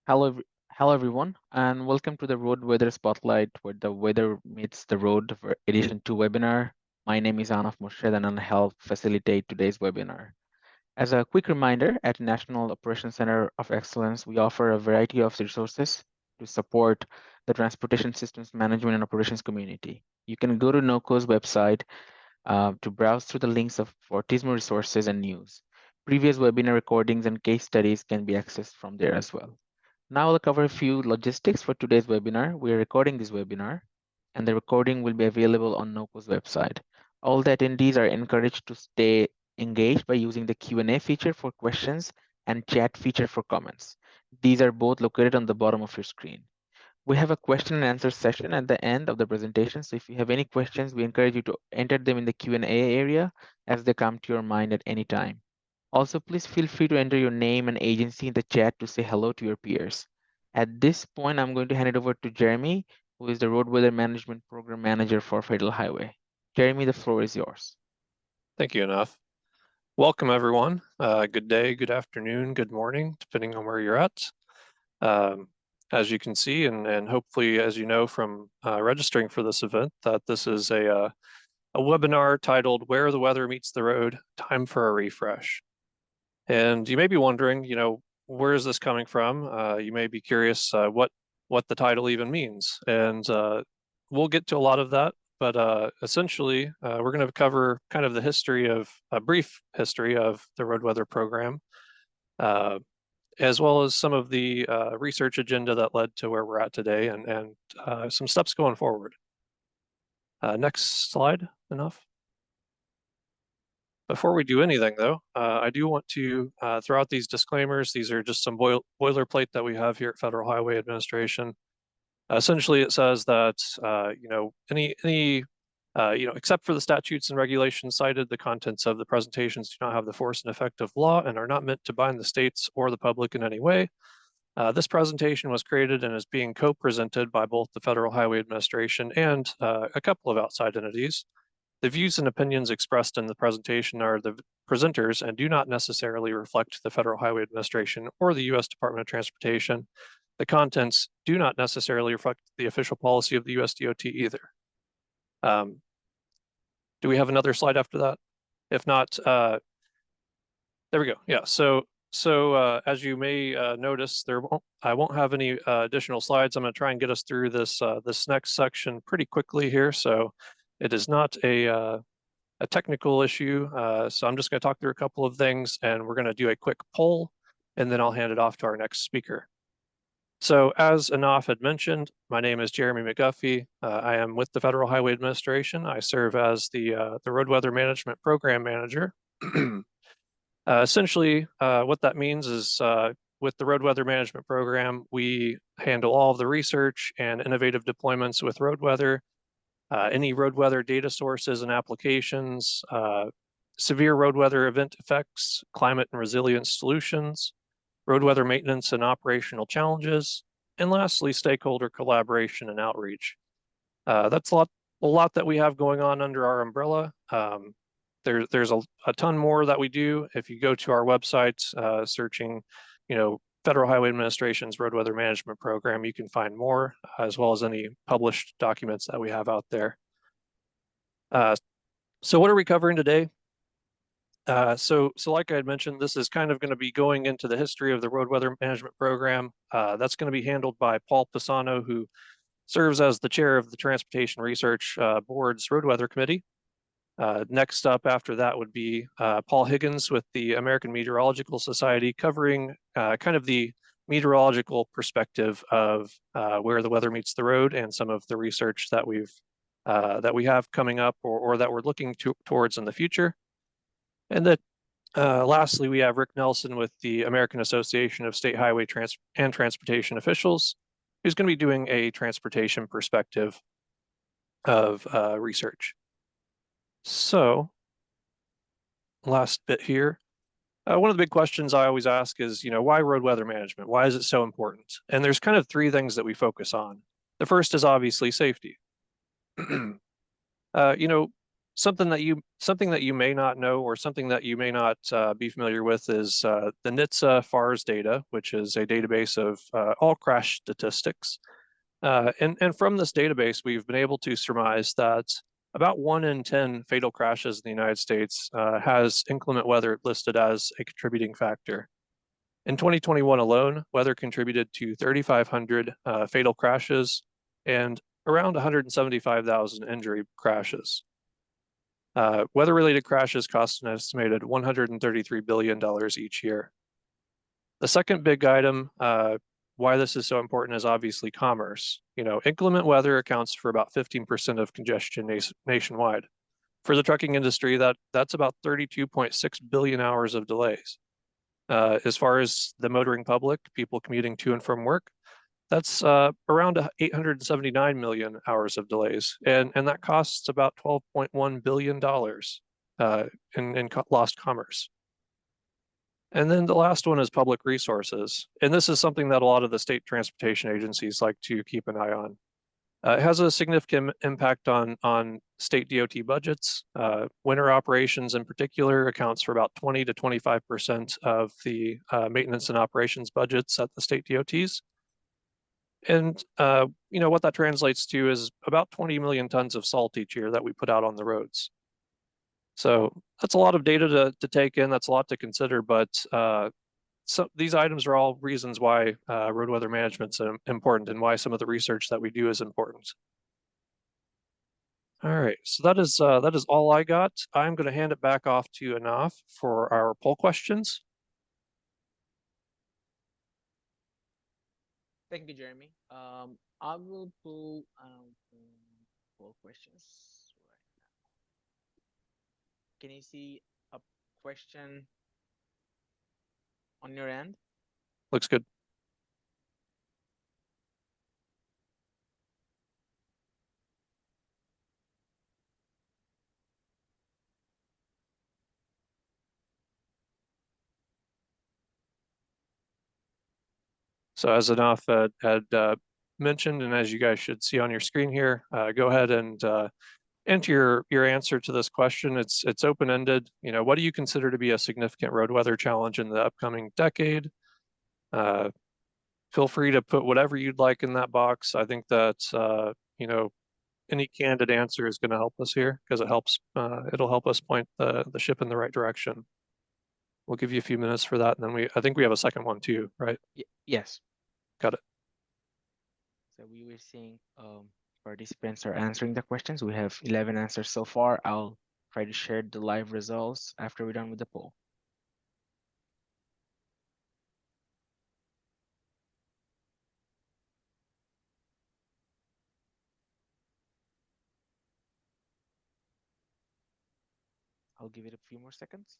Hello everyone, and welcome to the Road Weather Spotlight, where the weather meets the road for Edition 2 webinar. My name is Anaf Murshid, and I'll help facilitate today's webinar. As a quick reminder, at National Operations Center of Excellence, we offer a variety of resources to support the transportation systems management and operations community. You can go to NOCO's website to browse through the links for TISMO resources and news. Previous webinar recordings and case studies can be accessed from there as well. Now I'll cover a few logistics for today's webinar. We are recording this webinar, and the recording will be available on NOCO's website. All the attendees are encouraged to stay engaged by using the Q&A feature for questions and chat feature for comments. These are both located on the bottom of your screen. We have a question and answer session at the end of the presentation, so if you have any questions, we encourage you to enter them in the Q&A area as they come to your mind at any time. Also, please feel free to enter your name and agency in the chat to say hello to your peers. At this point, I'm going to hand it over to Jeremy, who is the Road Weather Management Program Manager for Federal Highway. Jeremy, the floor is yours. Thank you, Enough. Welcome, everyone. Good day, good afternoon, good morning, depending on where you're at. As you can see, and hopefully, as you know from registering for this event, that this is a webinar titled Where the Weather Meets the Road, Time for a Refresh. And you may be wondering, where is this coming from? You may be curious what the title even means. And we'll get to a lot of that. But essentially, we're going to cover kind of the history of a brief history of the road weather program, as well as some of the research agenda that led to where we're at today and some steps going forward. Next slide, Enough. Before we do anything, though, I do want to throw out these disclaimers. These are just some boilerplate that we have here at Federal Highway Administration. Essentially, it says that except for the statutes and regulations cited, the contents of the presentations do not have the force and effect of law and are not meant to bind the states or the public in any way. This presentation was created and is being co-presented by both the Federal Highway Administration and a couple of outside entities. The views and opinions expressed in the presentation are the presenters and do not necessarily reflect the Federal Highway Administration or the U.S. Department of Transportation. The contents do not necessarily reflect the official policy of the U.S. DOT either. Do we have another slide after that? If not, there we go. Yeah, so as you may notice, I won't have any additional slides. I'm going to try and get us through this next section pretty quickly here. So it is not a technical issue. So I'm just going to talk through a couple of things, and we're going to do a quick poll, and then I'll hand it off to our next speaker. So as Anaf had mentioned, my name is Jeremy McGuffey. I am with the Federal Highway Administration. I serve as the Road Weather Management Program Manager. Essentially, what that means is with the Road Weather Management Program, we handle all of the research and innovative deployments with road weather, any road weather data sources and applications, severe road weather event effects, climate and resilience solutions, road weather maintenance and operational challenges, and lastly, stakeholder collaboration and outreach. That's a lot that we have going on under our umbrella. There's a ton more that we do. If you go to our website, searching, Federal Highway Administration's Road Weather Management Program, you can find more, as well as any published documents that we have out there. So what are we covering today? So like I had mentioned, this is kind of going to be going into the history of the Road Weather Management Program. That's going to be handled by Paul Pisano, who serves as the chair of the Transportation Research Board's Road Weather Committee. Next up after that would be Paul Higgins with the American Meteorological Society, covering kind of the meteorological perspective of where the weather meets the road and some of the research that we have coming up or that we're looking towards in the future. And then lastly, we have Rick Nelson with the American Association of State Highway and Transportation Officials, who's going to be doing a transportation perspective of research. So, last bit here. One of the big questions I always ask is, why road weather management? Why is it so important? And there's kind of three things that we focus on. The first is obviously safety. something that you may not know, or something that you may not be familiar with, is the NHTSA FARS data, which is a database of all crash statistics. And from this database, we've been able to surmise that about 1 in 10 fatal crashes in the United States has inclement weather listed as a contributing factor. In 2021 alone, weather contributed to 3,500 fatal crashes and around 175,000 injury crashes. Weather-related crashes cost an estimated $133 billion each year. The second big item, why this is so important, is obviously commerce. Inclement weather accounts for about 15% of congestion nationwide. For the trucking industry, that's about 32.6 billion hours of delays. As far as the motoring public, people commuting to and from work, that's around 879 million hours of delays, and that costs about $12.1 billion in lost commerce. And then the last one is public resources, and this is something that a lot of the state transportation agencies like to keep an eye on. It has a significant impact on state DOT budgets. Winter operations in particular accounts for about 20 to 25% of the maintenance and operations budgets at the state DOTs. And what that translates to is about 20 million tons of salt each year that we put out on the roads. So that's a lot of data to take in. That's a lot to consider, but so these items are all reasons why road weather management's important, and why some of the research that we do is important. All right, so that is all I got. I'm going to hand it back off to Anaf for our poll questions. Thank you, Jeremy. I will pull poll questions right now. Can you see a question on your end? Looks good. So as Anaf had mentioned, and as you guys should see on your screen here, go ahead and enter your answer to this question. It's open-ended. What do you consider to be a significant road weather challenge in the upcoming decade? Feel free to put whatever you'd like in that box. I think that any candid answer is going to help us here, because it'll help us point the ship in the right direction. We'll give you a few minutes for that, and then I think we have a second one too, right? Yes. Got it. So we were seeing participants are answering the questions. We have 11 answers so far. I'll try to share the live results after we're done with the poll. I'll give it a few more seconds.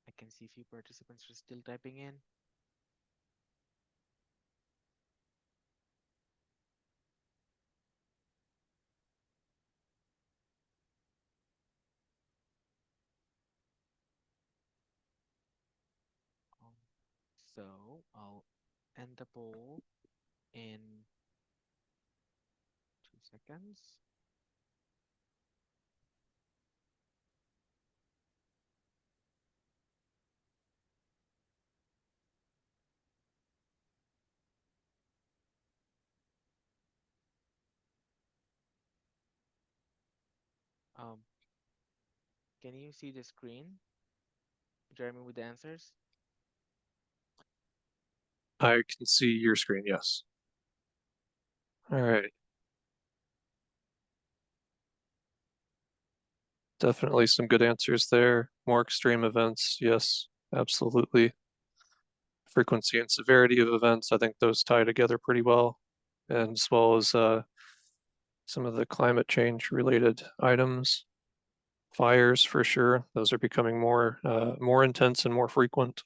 I can see a few participants are still typing in. So I'll end the poll in 2 seconds. Can you see the screen, Jeremy, with the answers? I can see your screen, yes. All right. Definitely some good answers there. More extreme events, yes, absolutely. Frequency and severity of events, I think those tie together pretty well, and as well as some of the climate change related items. Fires, for sure, those are becoming more intense and more frequent,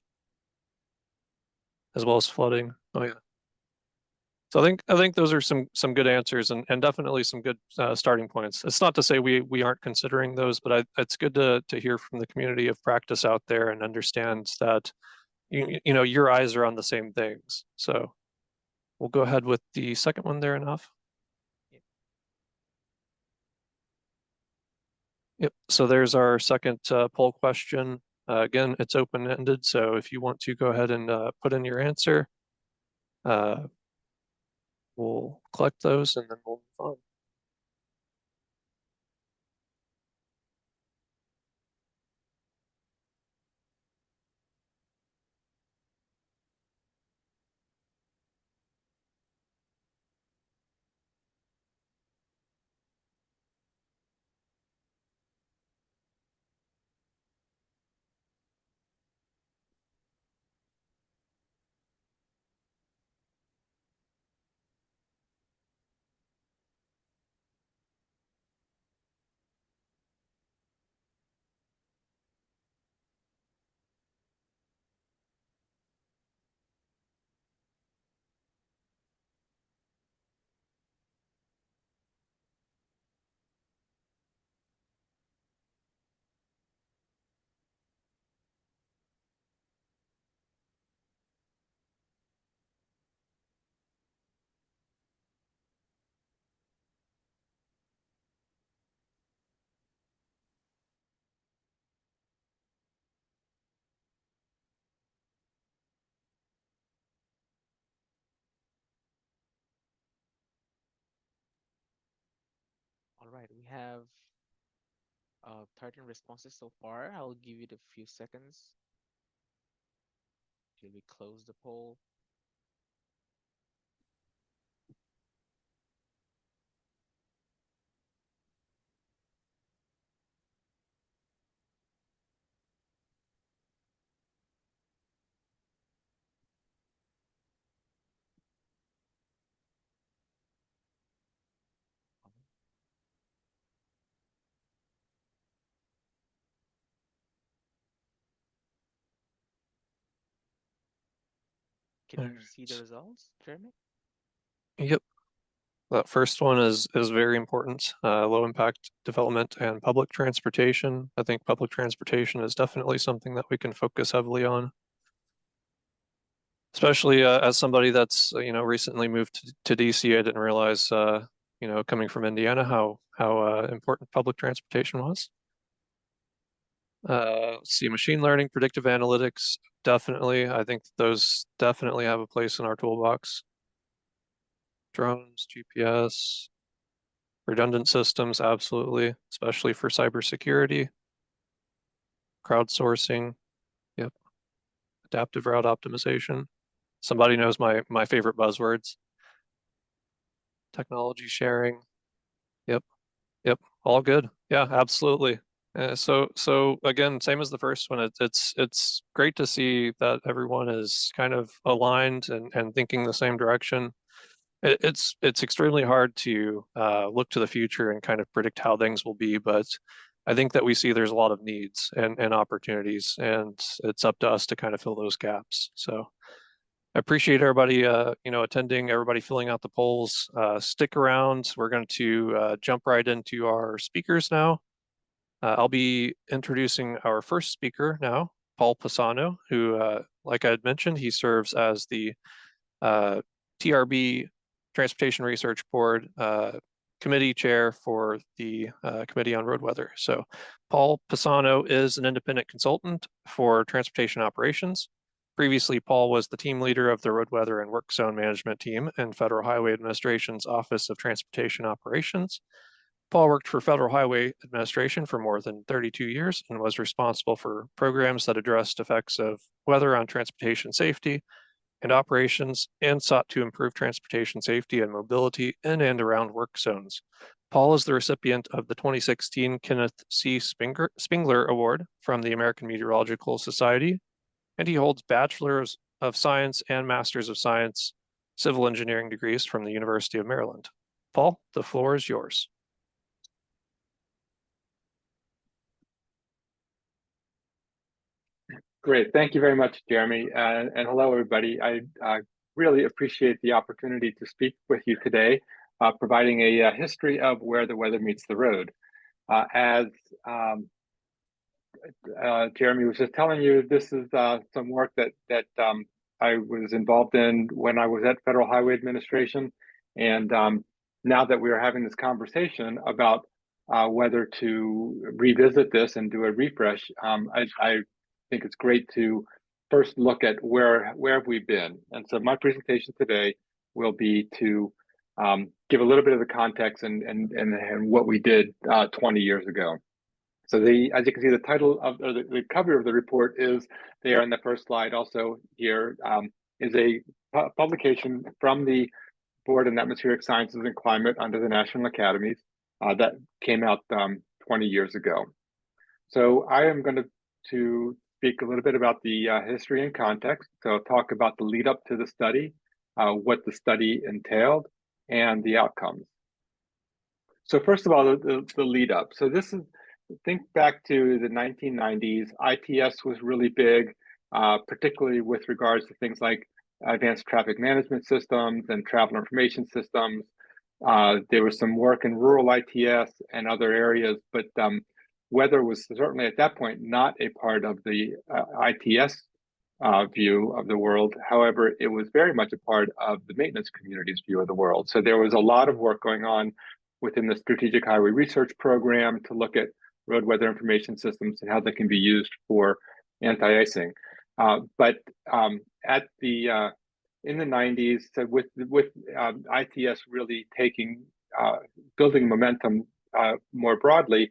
as well as flooding. Oh yeah. I think those are some good answers and definitely some good starting points. It's not to say we aren't considering those, but it's good to hear from the community of practice out there and understand that you know your eyes are on the same things. So we'll go ahead with the second one there, enough. Yep. Yep. So there's our second poll question. Again, it's open-ended, so if you want to go ahead and put in your answer, we'll collect those and then we'll move on. All right, we have 13 responses so far. I'll give it a few seconds till we close the poll. Can All you see the right. results, Jeremy? Yep. That first one is very important. Low impact development and public transportation. I think public transportation is definitely something that we can focus heavily on, especially as somebody that's you know recently moved to DC. I didn't realize you know coming from Indiana how important public transportation was. Let's see, machine learning, predictive analytics, definitely. I think those definitely have a place in our toolbox. Drones, GPS, redundant systems, absolutely, especially for cybersecurity. Crowdsourcing, yep. Adaptive route optimization. Somebody knows my favorite buzzwords. Technology sharing, yep, yep, all good. Yeah, absolutely. So again, same as the first one. It's great to see that everyone is kind of aligned and thinking the same direction. It's extremely hard to look to the future and kind of predict how things will be, but I think that we see there's a lot of needs and opportunities, and it's up to us to kind of fill those gaps. So I appreciate everybody, you know, attending, everybody filling out the polls. Stick around. We're going to jump right into our speakers now. I'll be introducing our first speaker now, Paul Pisano, who, like I had mentioned, he serves as the uh, TRB Transportation Research Board committee chair for the Committee on Road Weather. So Paul Pisano is an independent consultant for transportation operations. Previously, Paul was the team leader of the Road Weather and Work Zone Management Team in Federal Highway Administration's Office of Transportation Operations. Paul worked for Federal Highway Administration for more than 32 years and was responsible for programs that addressed effects of weather on transportation safety and operations and sought to improve transportation safety and mobility in and around work zones. Paul is the recipient of the 2016 Kenneth C. Spengler Award from the American Meteorological Society, and he holds Bachelor's of Science and Master's of Science civil engineering degrees from the University of Maryland. Paul, the floor is yours. Great. Thank you very much, Jeremy. And hello, everybody. really appreciate the opportunity to speak with you today, providing a history of where the weather meets the road. As Jeremy was just telling you, this is some work that I was involved in when I was at Federal Highway Administration. And now that we are having this conversation about whether to revisit this and do a refresh, I think it's great to first look at where have we been. And so my presentation today will be to give a little bit of the context and what we did 20 years ago. So as you can see, the title of or the cover of the report is there on the first slide. Also here is a publication from the Board in Atmospheric Sciences and Climate under the National Academies that came out 20 years ago. So I am going to speak a little bit about the history and context. So I'll talk about the lead up to the study, what the study entailed, and the outcomes. So first of all, the lead up. So this is, think back to the 1990s. ITS was really big, particularly with regards to things like advanced traffic management systems and travel information systems. There was some work in rural ITS and other areas, but weather was certainly at that point not a part of the ITS view of the world. However, it was very much a part of the maintenance community's view of the world. So there was a lot of work going on within the Strategic Highway Research Program to look at road weather information systems and how they can be used for anti-icing. But at the in the 90s, so with ITS really taking building momentum more broadly,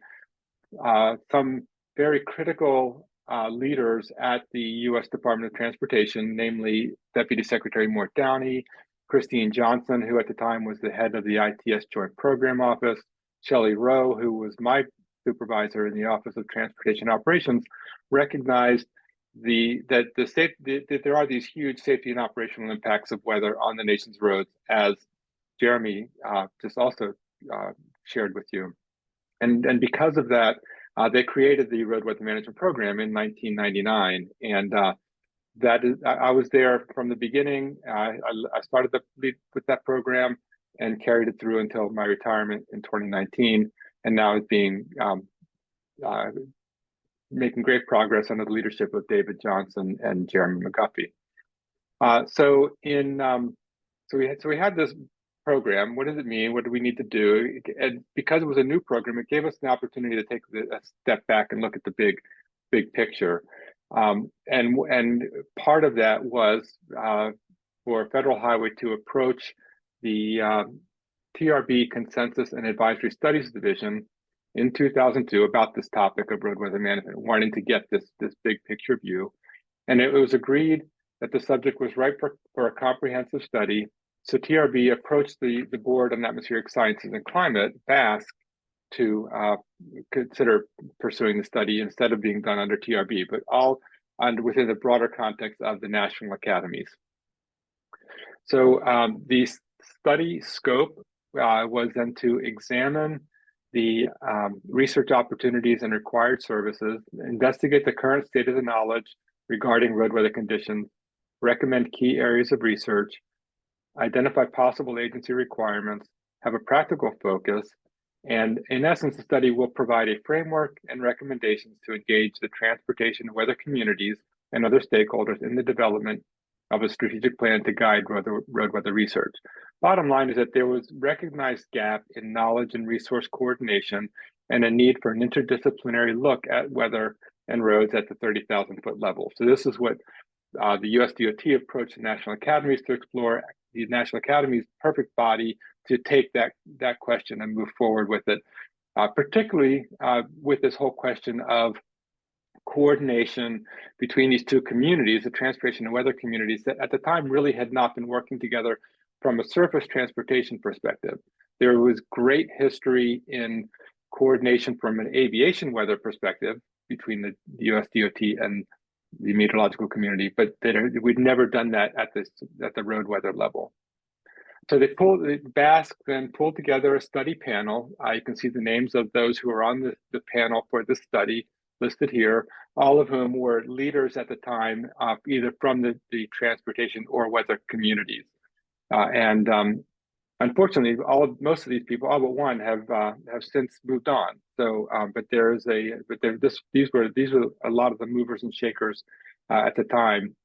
some very critical leaders at the U.S. Department of Transportation, namely Deputy Secretary Mort Downey, Christine Johnson, who at the time was the head of the ITS Joint Program Office, Shelley Rowe, who was my supervisor in the Office of Transportation Operations, recognized that there are these huge safety and operational impacts of weather on the nation's roads, as Jeremy just also shared with you. And because of that, they created the Road Weather Management Program in 1999. And that is, I was there from the beginning. I started with that program and carried it through until my retirement in 2019. And now it's being making great progress under the leadership of David Johnson and Jeremy McGuffey. So we had this program. What does it mean? What do we need to do? And because it was a new program, it gave us an opportunity to take a step back and look at the big picture. And part of that was for Federal Highway to approach the TRB Consensus and Advisory Studies Division in 2002 about this topic of road weather management, wanting to get this big picture view. And it was agreed that the subject was ripe for a comprehensive study. So TRB approached the Board on Atmospheric Sciences and Climate, BASC, to consider pursuing the study instead of being done under TRB, but all within the broader context of the National Academies. So the study scope was then to examine the research opportunities and required services, investigate the current state of the knowledge regarding road weather conditions, recommend key areas of research, identify possible agency requirements, have a practical focus, and in essence, the study will provide a framework and recommendations to engage the transportation and weather communities and other stakeholders in the development of a strategic plan to guide road weather research. Bottom line is that there was recognized gap in knowledge and resource coordination and a need for an interdisciplinary look at weather and roads at the 30,000-foot level. So this is what the US DOT approached the National Academies to explore. The National Academy's perfect body to take that question and move forward with it, particularly with this whole question of coordination between these two communities, the transportation and weather communities that at the time really had not been working together from a surface transportation perspective. There was great history in coordination from an aviation weather perspective between the US DOT and the meteorological community, but we'd never done that at the road weather level. So BASC then pulled together a study panel. You can see the names of those who are on the panel for this study. listed here, all of whom were leaders at the time, either from the transportation or weather communities. Unfortunately, most of these people, all but one, have since moved on. So, these were a lot of the movers and shakers at the time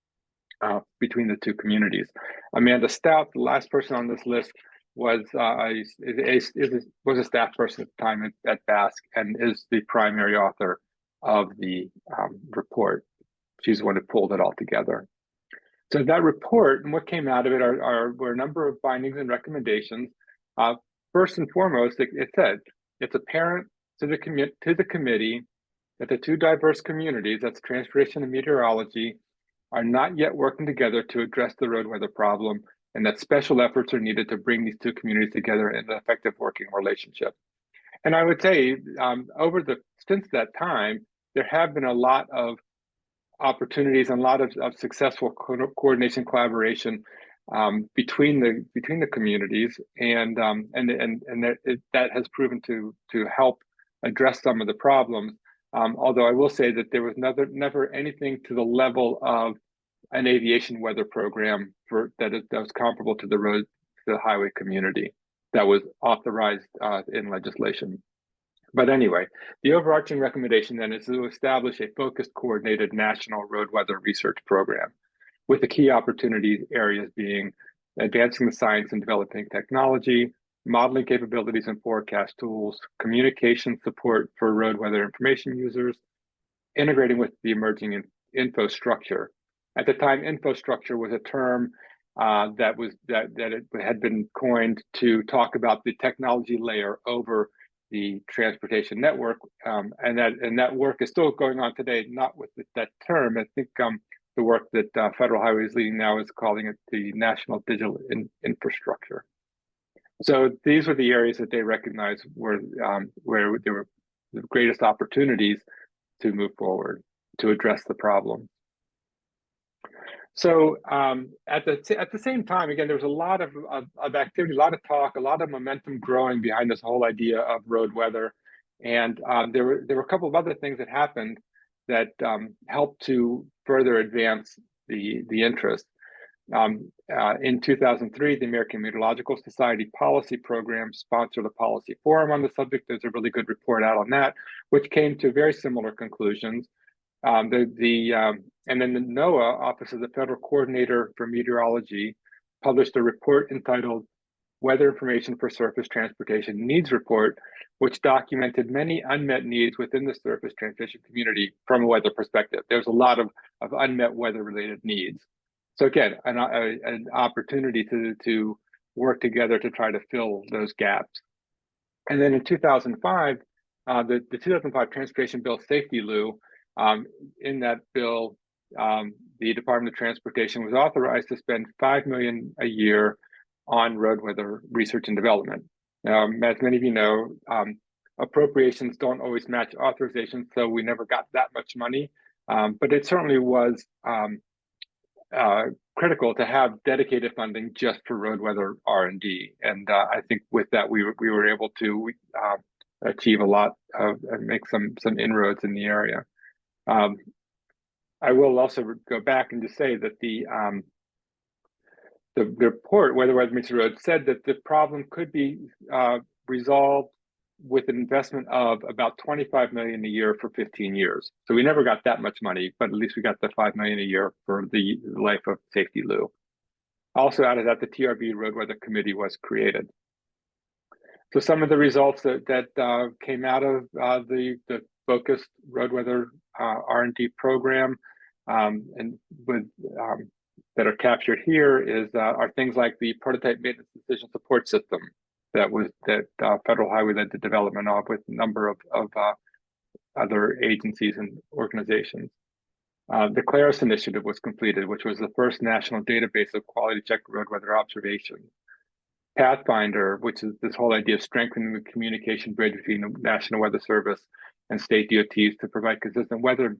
between the two communities. Amanda Stout, the last person on this list, was a staff person at the time at Basque and is the primary author of the report. She's the one who pulled it all together. So that report and what came out of it were a number of findings and recommendations. First and foremost, it said it's apparent to the committee that the two diverse communities, that's transportation and meteorology, are not yet working together to address the road weather problem, and that special efforts are needed to bring these two communities together in an effective working relationship. And I would say since that time, there have been a lot of opportunities and a lot of successful coordination, collaboration between the communities, and that has proven to help address some of the problems. Although I will say that there was never anything to the level of an aviation weather program that was comparable to the highway community that was authorized in legislation. But anyway, the overarching recommendation then is to establish a focused, coordinated national road weather research program, with the key opportunity areas being advancing the science and developing technology, modeling capabilities and forecast tools, communication support for road weather information users, integrating with the emerging infrastructure. At the time, infrastructure was a term that it had been coined to talk about the technology layer over the transportation network, and that work is still going on today, not with that term. I think the work that Federal Highway is leading now is calling it the National Digital Infrastructure. So these were the areas that they recognized where there were the greatest opportunities to move forward to address the problem. So at the same time, again, there was a lot of activity, a lot of talk, a lot of momentum growing behind this whole idea of road weather, and there were a couple of other things that happened that helped to further advance the interest. In 2003, the American Meteorological Society Policy Program sponsored a policy forum on the subject. There's a really good report out on that, which came to very similar conclusions. And then the NOAA, Office of the Federal Coordinator for Meteorology, published a report entitled Weather Information for Surface Transportation Needs Report, which documented many unmet needs within the surface transportation community from a weather perspective. There's a lot of unmet weather-related needs. So again, an opportunity to work together to try to fill those gaps. And then in 2005, the 2005 Transportation Bill Safety Law, in that bill, the Department of Transportation was authorized to spend $5 million a year on road weather research and development. As many of you know, appropriations don't always match authorizations, so we never got that much money. But it certainly was critical to have dedicated funding just for road weather R&D, and I think with that we were able to achieve a lot of and make some inroads in the area. I will also go back and just say that the report, Weather Meets the Road, said that the problem could be resolved with an investment of about $25 million a year for 15 years. So we never got that much money, but at least we got the $5 million a year for the life of Safety Law. Also out of that, the TRB Road Weather Committee was created. So some of the results that came out of the focused road weather R&D program that are captured here are things like the prototype maintenance decision support system that Federal Highway led the development of with a number of other agencies and organizations. The CLARIS initiative was completed, which was the first national database of quality check road weather observations. Pathfinder, which is this whole idea of strengthening the communication bridge between the National Weather Service and state DOTs to provide consistent road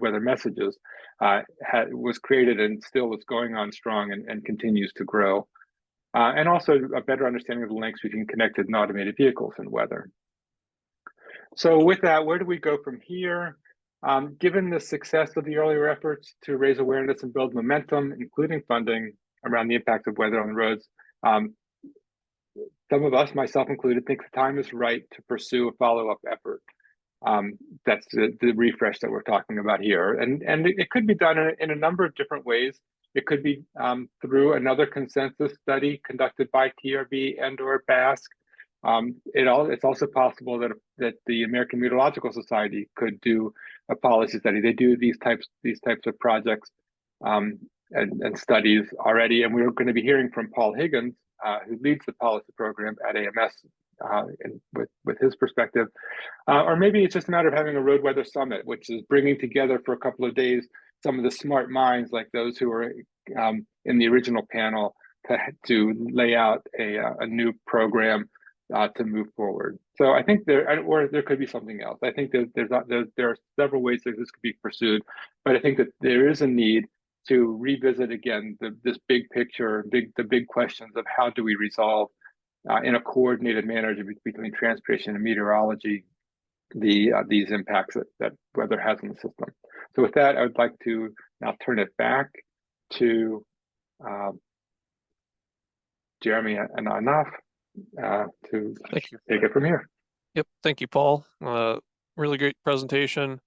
weather messages, was created and still is going on strong and continues to grow. And also a better understanding of the links between connected and automated vehicles and weather. So with that, where do we go from here? Given the success of the earlier efforts to raise awareness and build momentum, including funding around the impact of weather on roads, some of us, myself included, think the time is right to pursue a follow-up effort. That's the refresh that we're talking about here. And it could be done in a number of different ways. It could be through another consensus study conducted by TRB and or BASC. It's also possible that the American Meteorological Society could do a policy study. They do these types of projects and studies already. And we're going to be hearing from Paul Higgins, who leads the policy program at AMS, with his perspective. Or maybe it's just a matter of having a road weather summit, which is bringing together for a couple of days some of the smart minds like those who were in the original panel to lay out a new program to move forward. So I think there could be something else. I think there are several ways that this could be pursued, but I think that there is a need to revisit again this big picture, the big questions of how do we resolve in a coordinated manner between transportation and meteorology these impacts that weather has in the system. So with that, I would like to now turn it back to Jeremy and Anaf to Thank you. take it from here. Yep, thank you, Paul. Really great presentation.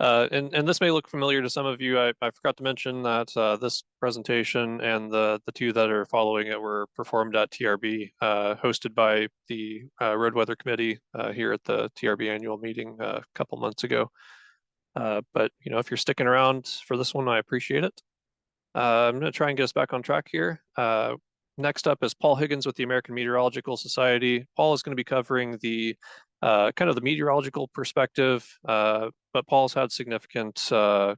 And this may look familiar to some of you. I forgot to mention that this presentation and the two that are following it were performed at TRB, hosted by the Road Weather Committee here at the TRB annual meeting a couple months ago. But if you're sticking around for this one, I appreciate it. I'm going to try and get us back on track here. Next up is Paul Higgins with the American Meteorological Society. Paul is going to be covering the kind of the meteorological perspective, but Paul's had significant, time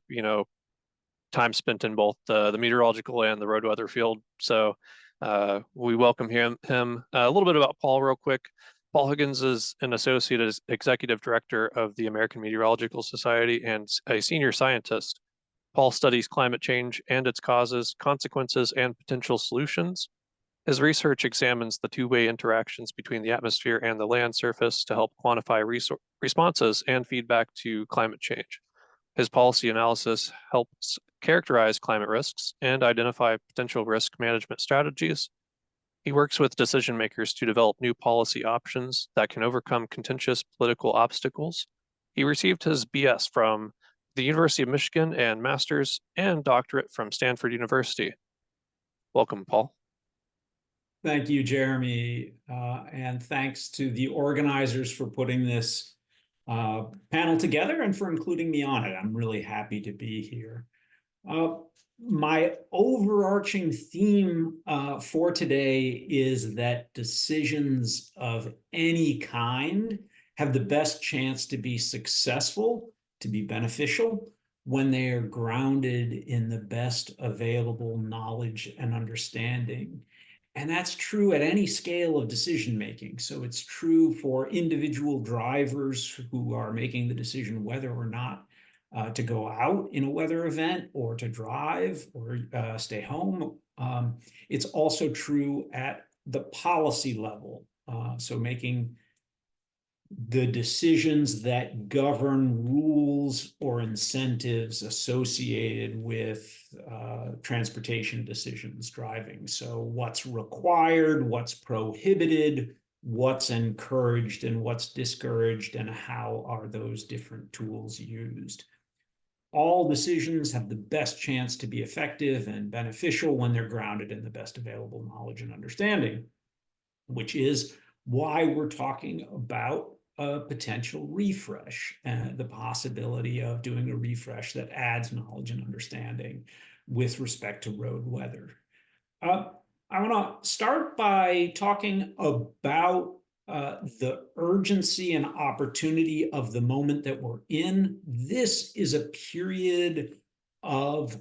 spent in both the meteorological and the road weather field. So we welcome him. A little bit about Paul real quick. Paul Higgins is an associate executive director of the American Meteorological Society and a senior scientist. Paul studies climate change and its causes, consequences, and potential solutions. His research examines the two-way interactions between the atmosphere and the land surface to help quantify responses and feedback to climate change. His policy analysis helps characterize climate risks and identify potential risk management strategies. He works with decision makers to develop new policy options that can overcome contentious political obstacles. He received his BS from the University of Michigan and master's and doctorate from Stanford University. Welcome, Paul. Thank you, Jeremy, and thanks to the organizers for putting this panel together and for including me on it. I'm really happy to be here. My overarching theme for today is that decisions of any kind have the best chance to be successful, to be beneficial, when they are grounded in the best available knowledge and understanding. And that's true at any scale of decision making. So it's true for individual drivers who are making the decision whether or not to go out in a weather event or to drive or stay home. It's also true at the policy level. So making the decisions that govern rules or incentives associated with transportation decisions, driving. So what's required, what's prohibited, what's encouraged and what's discouraged, and how are those different tools used. All decisions have the best chance to be effective and beneficial when they're grounded in the best available knowledge and understanding, which is why we're talking about a potential refresh and the possibility of doing a refresh that adds knowledge and understanding with respect to road weather. I want to start by talking about the urgency and opportunity of the moment that we're in. This is a period of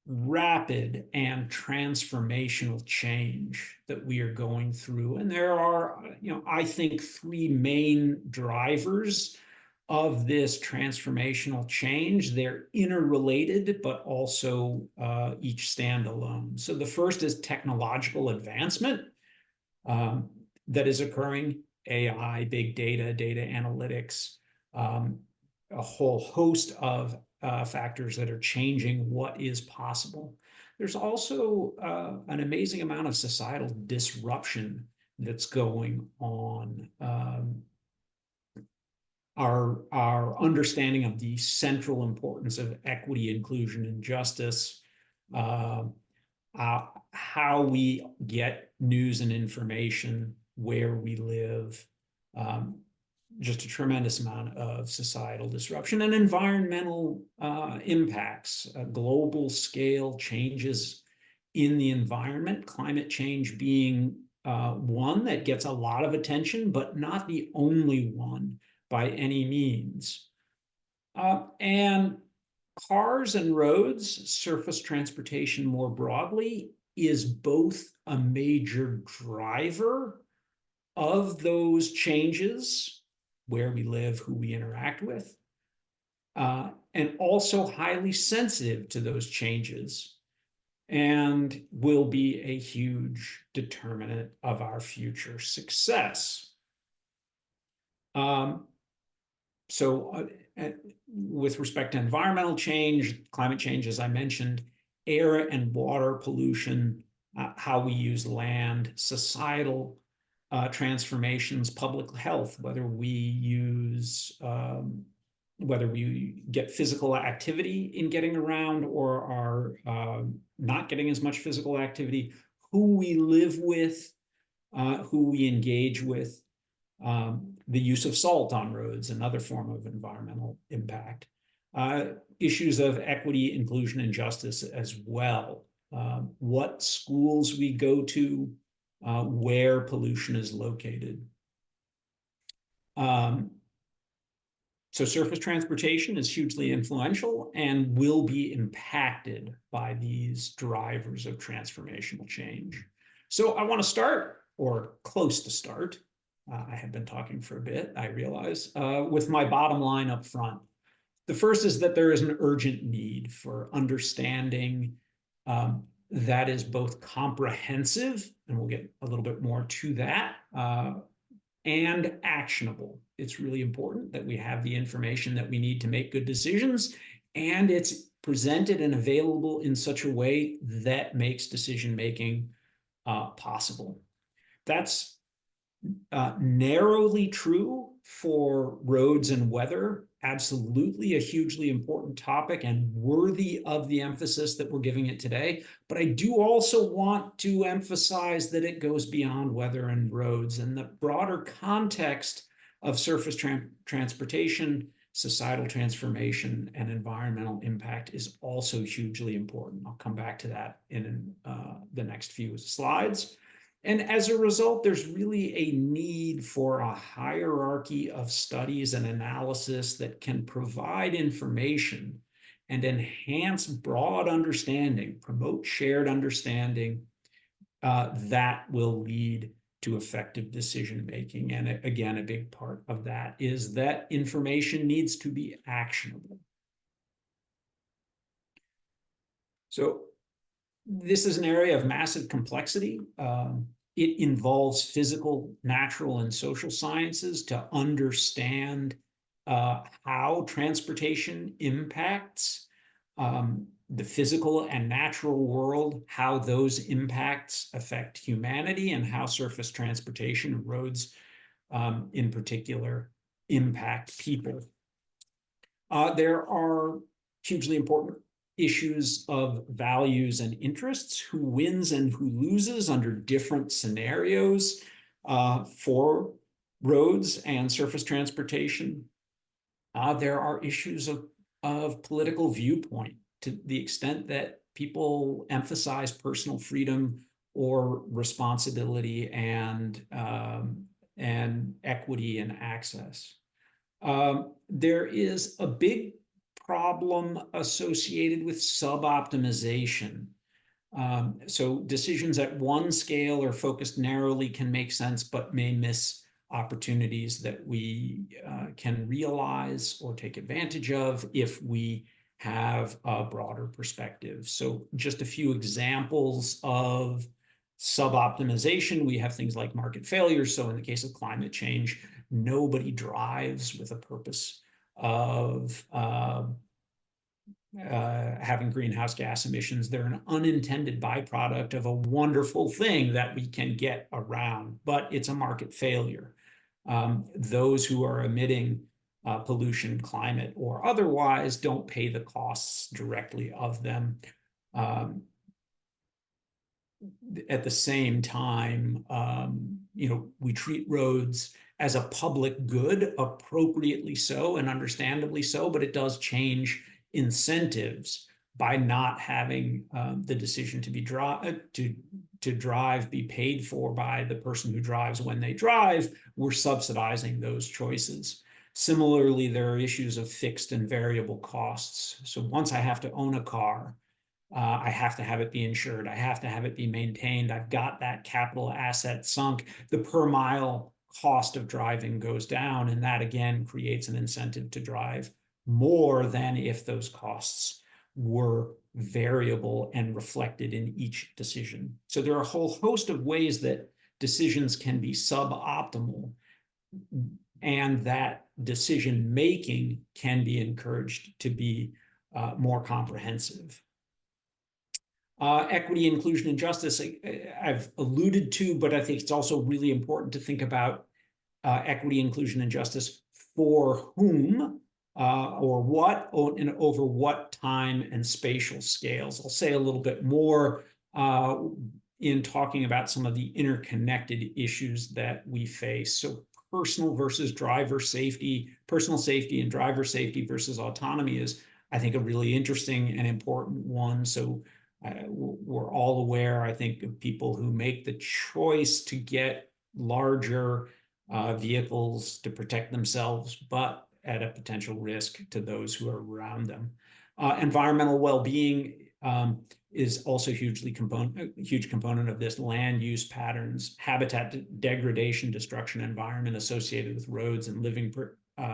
rapid and transformational change that we are going through. And there are, I think, three main drivers of this transformational change. They're interrelated, but also each stand alone. So the first is technological advancement that is occurring. AI, big data, data analytics, a whole host of factors that are changing what is possible. There's also an amazing amount of societal disruption that's going on. Our understanding of the central importance of equity, inclusion, and justice, how we get news and information, where we live, just a tremendous amount of societal disruption and environmental impacts, global scale changes in the environment, climate change being one that gets a lot of attention, but not the only one by any means. And cars and roads, surface transportation more broadly, is both a major driver of those changes, where we live, who we interact with, and also highly sensitive to those changes, and will be a huge determinant of our future success. With respect to environmental change, climate change, as I mentioned, air and water pollution, how we use land, societal transformations, public health, whether we get physical activity in getting around or are not getting as much physical activity, who we live with, who we engage with, the use of salt on roads, another form of environmental impact, issues of equity, inclusion, and justice as well, what schools we go to, where pollution is located. So surface transportation is hugely influential and will be impacted by these drivers of transformational change. So I want to start, or close to start, I have been talking for a bit, I realize, with my bottom line up front. The first is that there is an urgent need for understanding that is both comprehensive, and we'll get a little bit more to that, and actionable. It's really important that we have the information that we need to make good decisions, and it's presented and available in such a way that makes decision-making possible. That's narrowly true for roads and weather, absolutely a hugely important topic and worthy of the emphasis that we're giving it today. But I do also want to emphasize that it goes beyond weather and roads, and the broader context of surface transportation, societal transformation, and environmental impact is also hugely important. I'll come back to that in the next few slides. And as a result, there's really a need for a hierarchy of studies and analysis that can provide information and enhance broad understanding, promote shared understanding that will lead to effective decision-making. And again, a big part of that is that information needs to be actionable. So this is an area of massive complexity. It involves physical, natural, and social sciences to understand how transportation impacts the physical and natural world, how those impacts affect humanity, and how surface transportation, roads in particular, impact people. There are hugely important issues of values and interests, who wins and who loses under different scenarios for roads and surface transportation. There are issues of political viewpoint, to the extent that people emphasize personal freedom or responsibility and equity and access. There is a big problem associated with sub-optimization. So decisions at one scale or focused narrowly can make sense, but may miss opportunities that we can realize or take advantage of if we have a broader perspective. So just a few examples of Sub-optimization, we have things like market failures. So in the case of climate change, nobody drives with a purpose of having greenhouse gas emissions. They're an unintended byproduct of a wonderful thing that we can get around, but it's a market failure. Those who are emitting pollution, climate or otherwise, don't pay the costs directly of them. At the same time, we treat roads as a public good, appropriately so and understandably so, but it does change incentives by not having the decision to drive be paid for by the person who drives when they drive. We're subsidizing those choices. Similarly, there are issues of fixed and variable costs. So once I have to own a car, I have to have it be insured. I have to have it be maintained. I've got that capital asset sunk. The per mile cost of driving goes down, and that again creates an incentive to drive more than if those costs were variable and reflected in each decision. So there are a whole host of ways that decisions can be suboptimal, and that decision making can be encouraged to be more comprehensive. Equity, inclusion, and justice, I've alluded to, but I think it's also really important to think about equity, inclusion, and justice for whom or what, and over what time and spatial scales. I'll say a little bit more in talking about some of the interconnected issues that we face. So personal versus driver safety, personal safety and driver safety versus autonomy is, I think, a really interesting and important one. So we're all aware, I think, of people who make the choice to get larger vehicles to protect themselves, but at a potential risk to those who are around them. Environmental well-being is also a huge component of this. Land use patterns, habitat degradation, destruction, environment associated with roads and living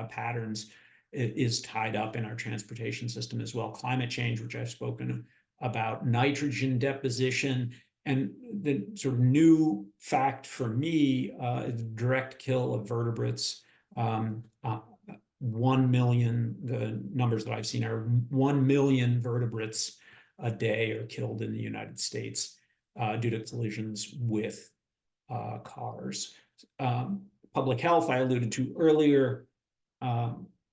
patterns is tied up in our transportation system as well. Climate change, which I've spoken about, nitrogen deposition, and the sort of new fact for me is direct kill of vertebrates. 1 million, the numbers that I've seen are 1 million vertebrates a day are killed in the United States due to collisions with cars. Public health, I alluded to earlier.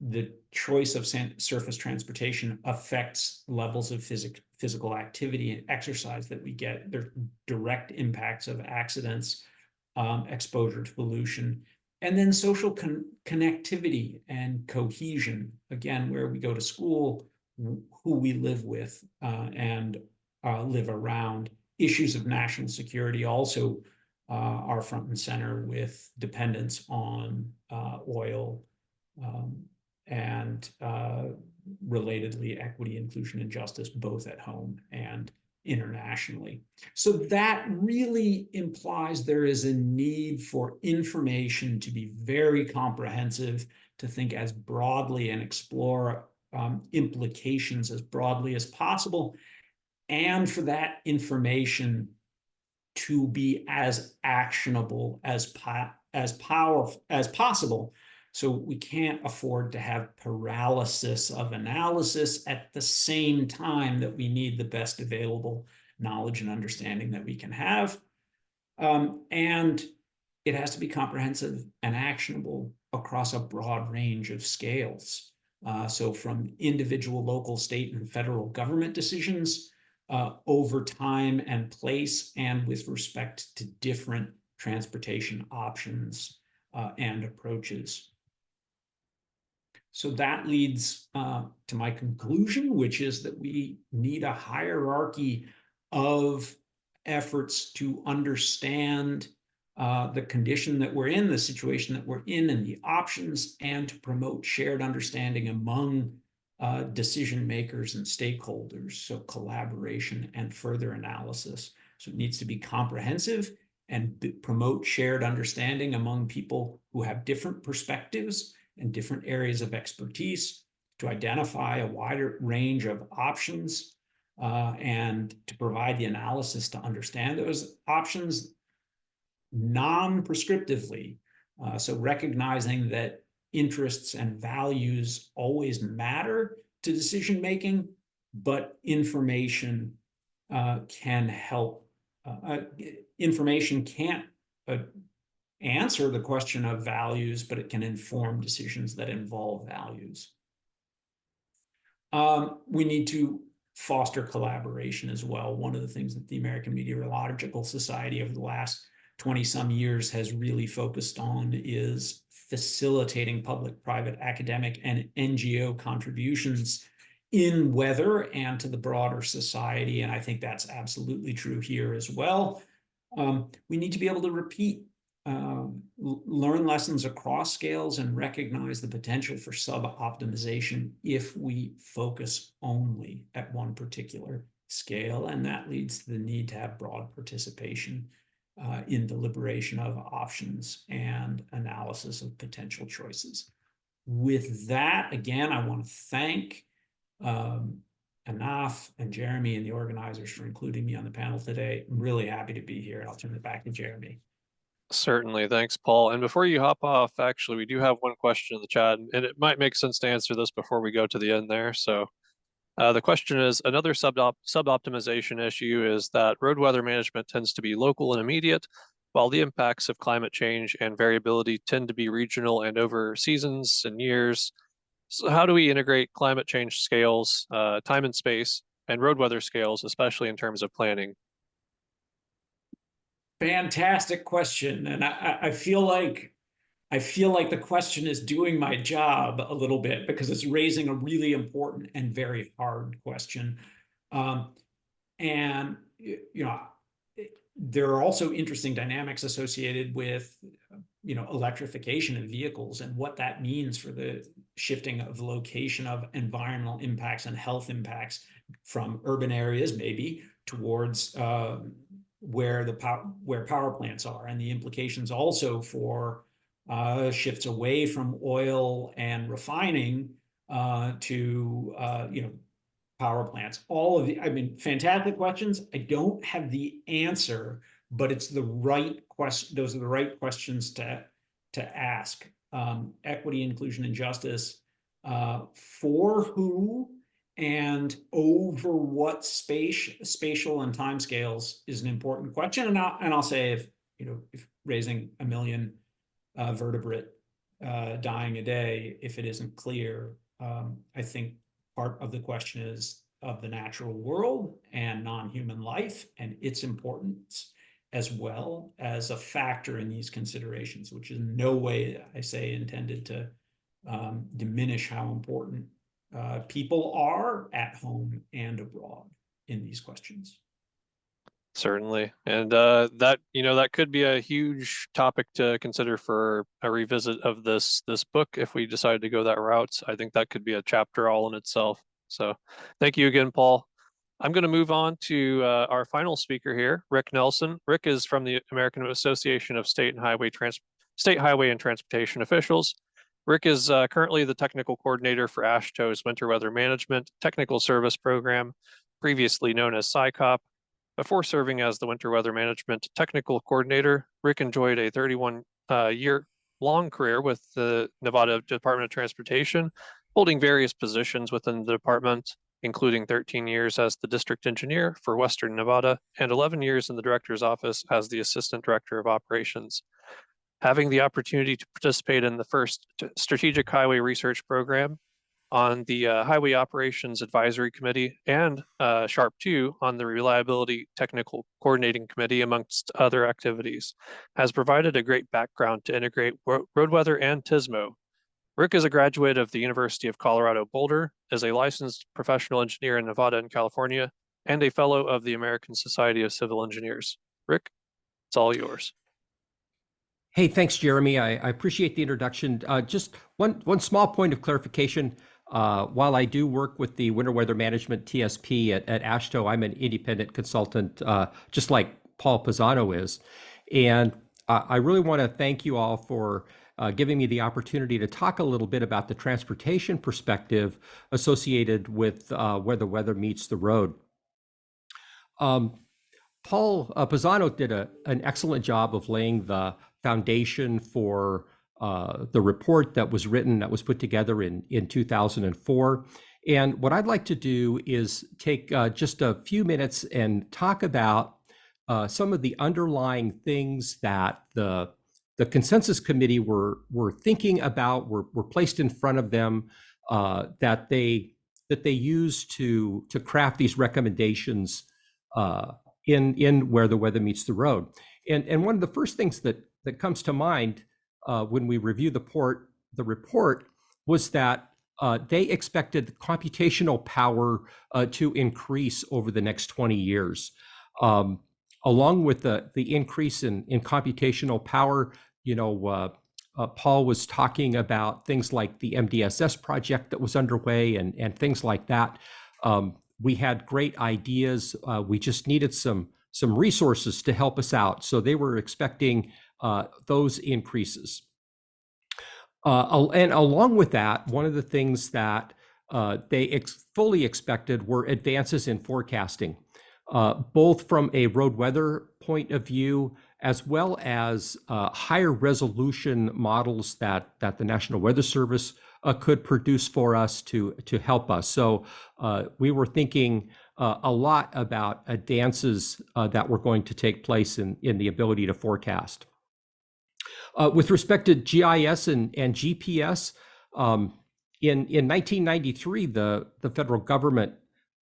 The choice of surface transportation affects levels of physical activity and exercise that we get. There are direct impacts of accidents, exposure to pollution, and then social connectivity and cohesion. Again, where we go to school, who we live with and live around. Issues of national security also are front and center with dependence on oil, and relatedly equity, inclusion, and justice, both at home and internationally. So that really implies there is a need for information to be very comprehensive, to think as broadly and explore implications as broadly as possible, and for that information to be as actionable as possible. So we can't afford to have paralysis of analysis at the same time that we need the best available knowledge and understanding that we can have. And it has to be comprehensive and actionable across a broad range of scales. So from individual, local, state, and federal government decisions over time and place, and with respect to different transportation options and approaches. So that leads to my conclusion, which is that we need a hierarchy of efforts to understand the condition that we're in, the situation that we're in, and the options, and to promote shared understanding among decision makers and stakeholders. So collaboration and further analysis. So it needs to be comprehensive and promote shared understanding among people who have different perspectives and different areas of expertise, to identify a wider range of options and to provide the analysis to understand those options non-prescriptively. So recognizing that interests and values always matter to decision making, but information can help. Information can't answer the question of values, but it can inform decisions that involve values. We need to foster collaboration as well. One of the things that the American Meteorological Society over the last 20-some years has really focused on is facilitating public, private, academic, and NGO contributions in weather and to the broader society. And I think that's absolutely true here as well. We need to be able to repeat, learn lessons across scales and recognize the potential for sub-optimization if we focus only at one particular scale. And that leads to the need to have broad participation in deliberation of options and analysis of potential choices. With that, again, I want to thank Anaf and Jeremy and the organizers for including me on the panel today. I'm really happy to be here. I'll turn it back to Jeremy. Certainly. Thanks, Paul. And before you hop off, actually, we do have one question in the chat, and it might make sense to answer this before we go to the end there. So the question is, another sub-optimization issue is that road weather management tends to be local and immediate, while the impacts of climate change and variability tend to be regional and over seasons and years. So how do we integrate climate change scales, time and space, and road weather scales, especially in terms of planning? Fantastic question. And I feel like the question is doing my job a little bit because it's raising a really important and very hard question. And there are also interesting dynamics associated with electrification of vehicles and what that means for the shifting of location of environmental impacts and health impacts from urban areas maybe towards where power plants are, and the implications also for shifts away from oil and refining to power plants. All of fantastic questions. I don't have the answer, but it's the right question. Those are the right questions to ask. Equity, inclusion, and justice for who and over what spatial and timescales is an important question. And I'll say if raising 1 million vertebrate dying a day, if it isn't clear, I think part of the question is of the natural world and non-human life and its importance, as well as a factor in these considerations, which is in no way, I say, intended to diminish how important people are at home and abroad in these questions. Certainly. And that could be a huge topic to consider for a revisit of this book if we decide to go that route. I think that could be a chapter all in itself. So thank you again, Paul. I'm going to move on to our final speaker here, Rick Nelson. Rick is from the American Association of State Highway and Transportation Officials. Rick is currently the technical coordinator for AASHTO's Winter Weather Management Technical Service Program, previously known as SICOP. Before serving as the Winter Weather Management Technical Coordinator, Rick enjoyed a 31-year-long career with the Nevada Department of Transportation, holding various positions within the department, including 13 years as the district engineer for Western Nevada and 11 years in the director's office as the assistant director of operations. Having the opportunity to participate in the first strategic highway research program on the Highway Operations Advisory Committee and SHARP 2 on the Reliability Technical Coordinating Committee, amongst other activities, has provided a great background to integrate road weather and TSMO. Rick is a graduate of the University of Colorado Boulder, is a licensed professional engineer in Nevada and California, and a fellow of the American Society of Civil Engineers. Rick, it's all yours. Hey, thanks, Jeremy. I appreciate the introduction. Just one small point of clarification. While I do work with the Winter Weather Management TSP at AASHTO, I'm an independent consultant, just like Paul Pisano is. And I really want to thank you all for giving me the opportunity to talk a little bit about the transportation perspective associated with where the weather meets the road. Paul Pisano did an excellent job of laying the foundation for the report that was written, that was put together in 2004. And what I'd like to do is take just a few minutes and talk about some of the underlying things that the consensus committee were thinking about, were placed in front of them, that they used to craft these recommendations in Where the Weather Meets the Road. And one of the first things that comes to mind when we review the report was that they expected the computational power to increase over the next 20 years. Along with the increase in computational power, Paul was talking about things like the MDSS project that was underway and things like that. We had great ideas. We just needed some resources to help us out. So they were expecting those increases. And along with that, one of the things that they fully expected were advances in forecasting, both from a road weather point of view, as well as higher resolution models that the National Weather Service could produce for us to help us. So we were thinking a lot about advances that were going to take place in the ability to forecast. With respect to GIS and GPS, in 1993, the federal government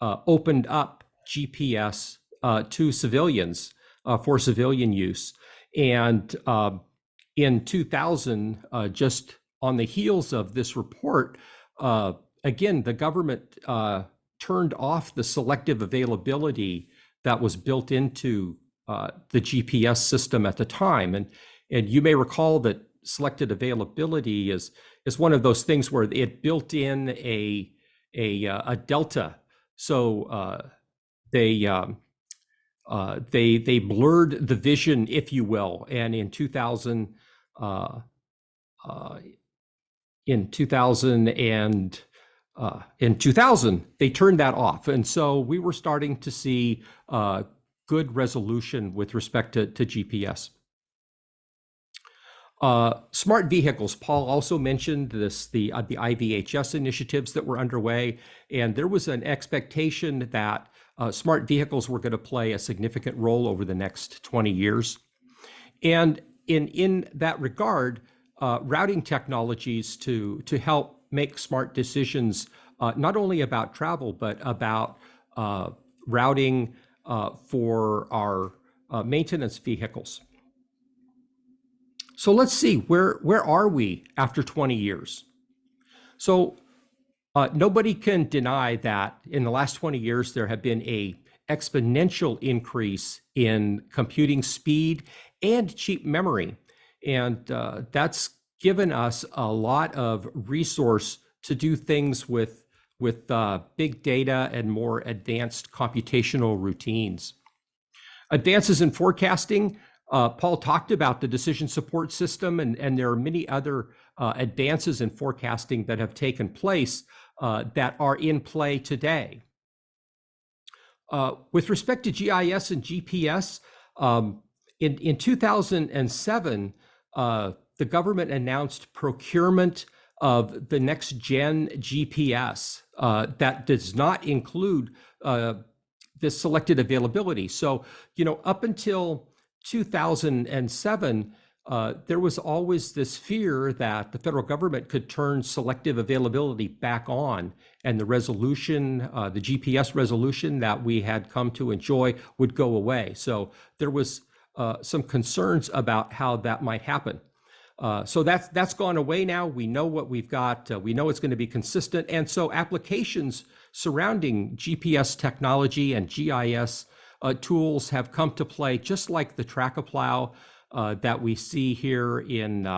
opened up GPS to civilians for civilian use. And in 2000, just on the heels of this report, again, the government turned off the selective availability that was built into the GPS system at the time. And you may recall that selected availability is one of those things where it built in a delta. So they blurred the vision, if you will. And in 2000, they turned that off. And so we were starting to see good resolution with respect to GPS. Smart vehicles. Paul also mentioned this, the IVHS initiatives that were underway, and there was an expectation that smart vehicles were going to play a significant role over the next 20 years. And in that regard, routing technologies to help make smart decisions, not only about travel, but about routing for our maintenance vehicles. So let's see, where are we after 20 years? So nobody can deny that in the last 20 years, there have been an exponential increase in computing speed and cheap memory. And that's given us a lot of resource to do things with big data and more advanced computational routines. Advances in forecasting. Paul talked about the decision support system, and there are many other advances in forecasting that have taken place that are in play today. With respect to GIS and GPS, in 2007, the government announced procurement of the next gen GPS that does not include this selected availability. So, up until 2007, there was always this fear that the federal government could turn selective availability back on, and the resolution, the GPS resolution that we had come to enjoy would go away. So there was some concerns about how that might happen. So that's gone away now. We know what we've got. We know it's going to be consistent. And so applications surrounding GPS technology and GIS tools have come to play, just like the Track-A-Plow that we see here in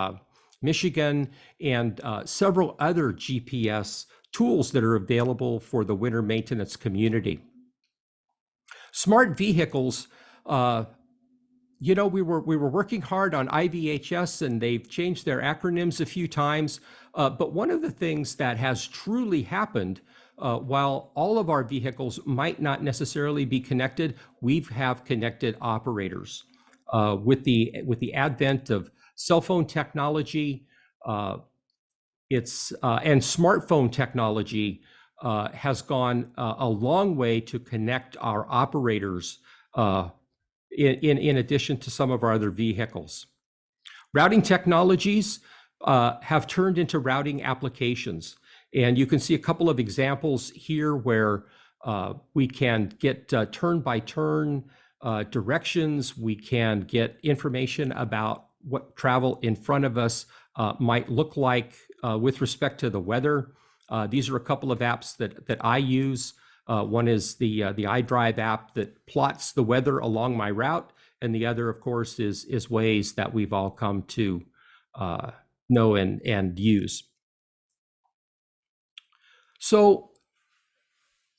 Michigan, and several other GPS tools that are available for the winter maintenance community. Smart vehicles, we were working hard on IVHS, and they've changed their acronyms a few times. But one of the things that has truly happened while all of our vehicles might not necessarily be connected, we have connected operators. With the advent of cell phone technology, and smartphone technology has gone a long way to connect our operators in addition to some of our other vehicles. Routing technologies have turned into routing applications. And you can see a couple of examples here where we can get turn-by-turn directions. We can get information about what travel in front of us might look like with respect to the weather. These are a couple of apps that I use. One is the iDrive app that plots the weather along my route, and the other, of course, is Waze that we've all come to know and use. So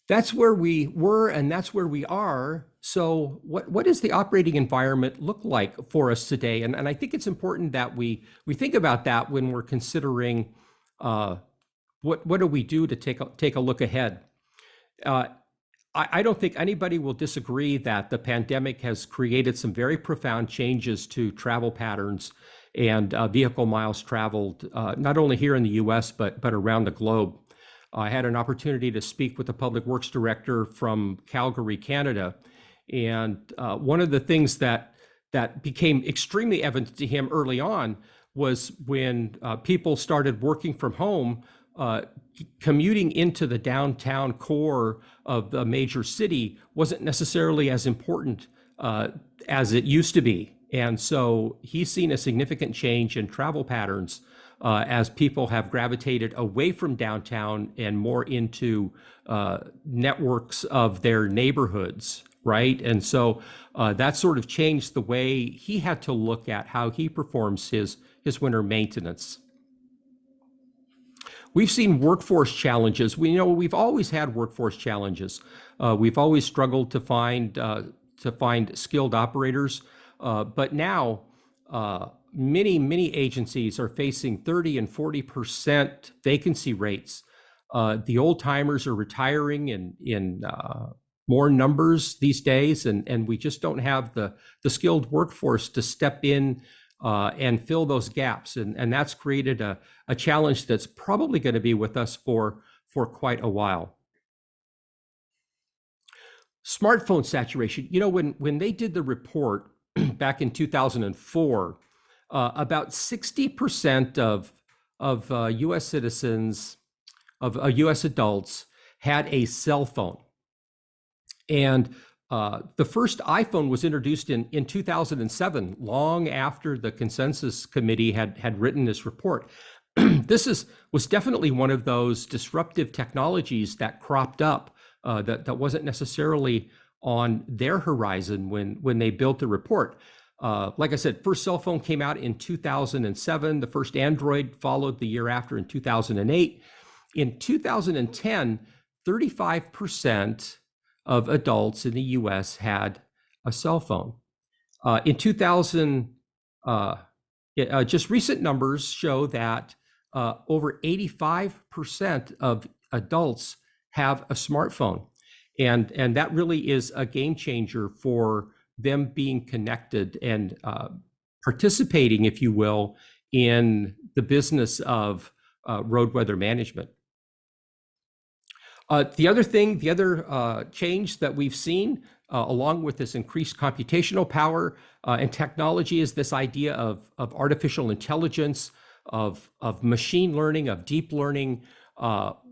that's where we were, and that's where we are. So what does the operating environment look like for us today? And I think it's important that we think about that when we're considering what do we do to take a look ahead. I don't think anybody will disagree that the pandemic has created some very profound changes to travel patterns and vehicle miles traveled, not only here in the US, but around the globe. I had an opportunity to speak with the Public Works Director from Calgary, Canada. And one of the things that became extremely evident to him early on was when people started working from home, commuting into the downtown core of the major city wasn't necessarily as important as it used to be. And so he's seen a significant change in travel patterns as people have gravitated away from downtown and more into networks of their neighborhoods, right? And so that sort of changed the way he had to look at how he performs his winter maintenance. We've seen workforce challenges. We've always had workforce challenges. We've always struggled to find skilled operators, but now many agencies are facing 30 and 40% vacancy rates. The old timers are retiring in more numbers these days, and we just don't have the skilled workforce to step in and fill those gaps. And that's created a challenge that's probably going to be with us for quite a while. Smartphone saturation. When they did the report back in 2004, about 60% of U.S. citizens, of U.S. adults, had a cell phone. And the first iPhone was introduced in 2007, long after the Consensus Committee had written this report. This was definitely one of those disruptive technologies that cropped up that wasn't necessarily on their horizon when they built the report. Like I said, first cell phone came out in 2007. The first Android followed the year after in 2008. In 2010, 35% of adults in the US had a cell phone. In 2000, just recent numbers show that over 85% of adults have a smartphone. And that really is a game changer for them being connected and participating, if you will, in the business of road weather management. The other change that we've seen, along with this increased computational power and technology, is this idea of artificial intelligence, of machine learning, of deep learning,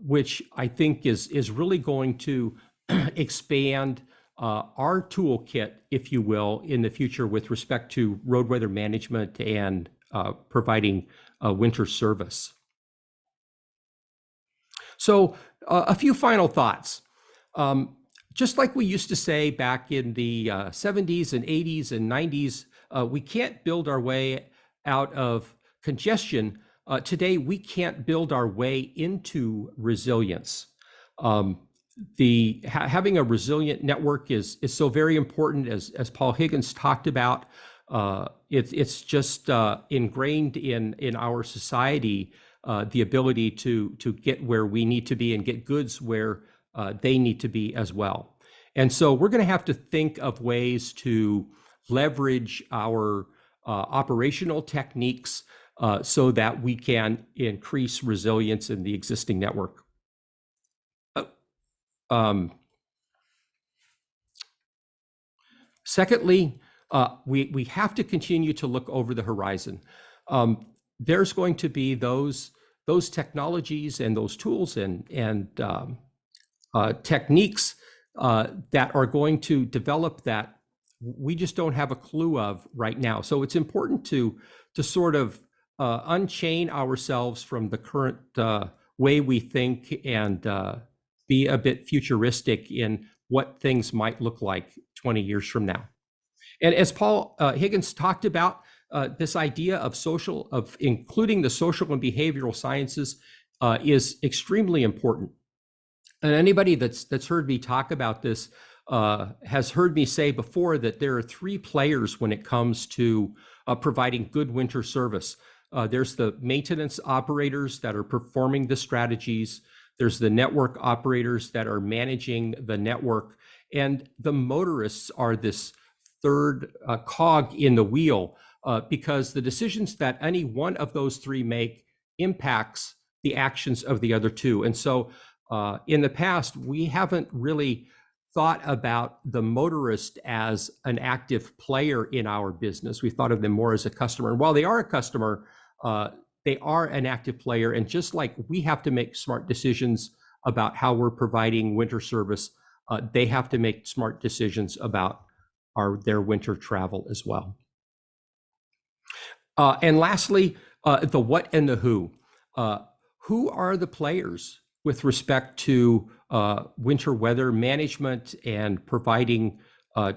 which I think is really going to expand our toolkit, if you will, in the future with respect to road weather management and providing winter service. So a few final thoughts. Just like we used to say back in the 70s and 80s and 90s, we can't build our way out of congestion. Today, we can't build our way into resilience. Having a resilient network is so very important, as Paul Higgins talked about. It's just ingrained in our society the ability to get where we need to be and get goods where they need to be as well. And so we're going to have to think of ways to leverage our operational techniques so that we can increase resilience in the existing network. Secondly, we have to continue to look over the horizon. There's going to be those technologies and those tools and techniques that are going to develop that we just don't have a clue of right now. So it's important to sort of unchain ourselves from the current way we think and be a bit futuristic in what things might look like 20 years from now. And as Paul Higgins talked about, this idea of including the social and behavioral sciences is extremely important. And anybody that's heard me talk about this has heard me say before that there are three players when it comes to providing good winter service. There's the maintenance operators that are performing the strategies. There's the network operators that are managing the network. And the motorists are this third cog in the wheel because the decisions that any one of those three make impacts the actions of the other two. And so in the past, we haven't really thought about the motorist as an active player in our business. We thought of them more as a customer. And while they are a customer, they are an active player. And just like we have to make smart decisions about how we're providing winter service, they have to make smart decisions about their winter travel as well. And lastly, the what and the who. Who are the players with respect to winter weather management and providing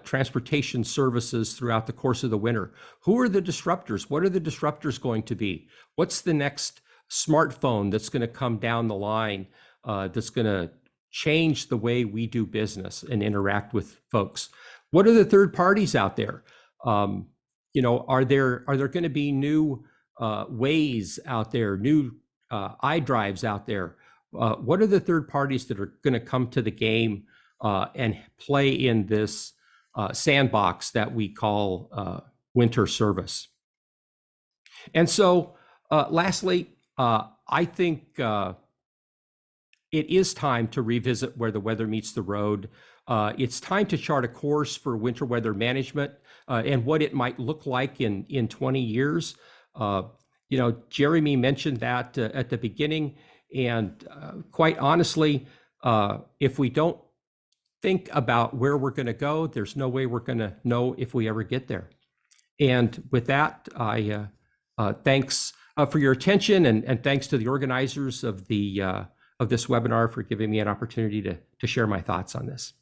transportation services throughout the course of the winter? Who are the disruptors? What are the disruptors going to be? What's the next smartphone that's going to come down the line that's going to change the way we do business and interact with folks? What are the third parties out there? Are there going to be new ways out there, new iDrives out there? What are the third parties that are going to come to the game and play in this sandbox that we call winter service? And so, lastly, I think it is time to revisit where the weather meets the road. It's time to chart a course for winter weather management and what it might look like in 20 years. Jeremy mentioned that at the beginning. And quite honestly, if we don't think about where we're going to go, there's no way we're going to know if we ever get there. And with that, I thanks for your attention, and thanks to the organizers of this webinar for giving me an opportunity to share my thoughts on this.